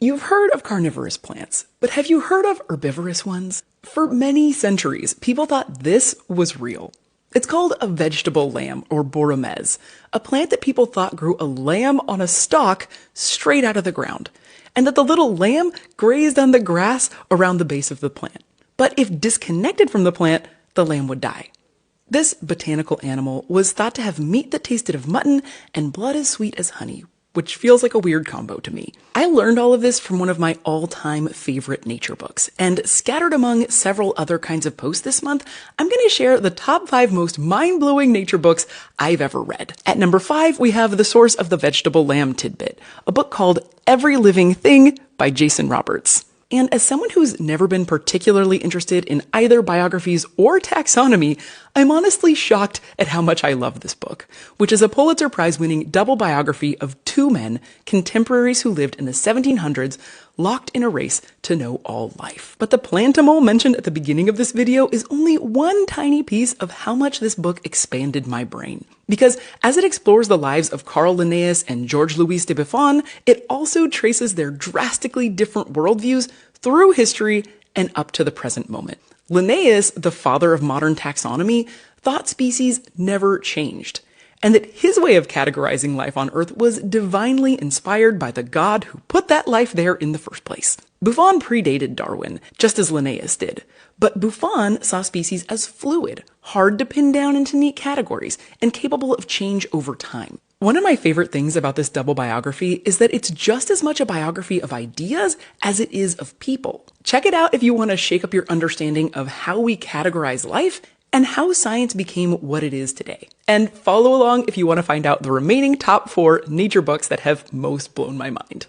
You've heard of carnivorous plants, but have you heard of herbivorous ones? For many centuries, people thought this was real. It's called a vegetable lamb, or boromez, a plant that people thought grew a lamb on a stalk straight out of the ground, and that the little lamb grazed on the grass around the base of the plant. But if disconnected from the plant, the lamb would die. This botanical animal was thought to have meat that tasted of mutton and blood as sweet as honey, which feels like a weird combo to me. I learned all of this from one of my all-time favorite nature books, and scattered among several other kinds of posts this month, I'm going to share the top 5 most mind-blowing nature books I've ever read. At number 5, we have The Source of the Vegetable Lamb Tidbit, a book called Every Living Thing by Jason Roberts. And as someone who's never been particularly interested in either biographies or taxonomy, I'm honestly shocked at how much I love this book, which is a Pulitzer Prize-winning double biography of 2 men, contemporaries who lived in the 1700s, locked in a race to know all life. But the plantamol mentioned at the beginning of this video is only one tiny piece of how much this book expanded my brain. Because as it explores the lives of Carl Linnaeus and Georges Louis de Buffon, it also traces their drastically different worldviews through history and up to the present moment. Linnaeus, the father of modern taxonomy, thought species never changed, and that his way of categorizing life on Earth was divinely inspired by the God who put that life there in the first place. Buffon predated Darwin, just as Linnaeus did, but Buffon saw species as fluid, hard to pin down into neat categories, and capable of change over time. One of my favorite things about this double biography is that it's just as much a biography of ideas as it is of people. Check it out if you want to shake up your understanding of how we categorize life and how science became what it is today. And follow along if you want to find out the remaining top 4 nature books that have most blown my mind.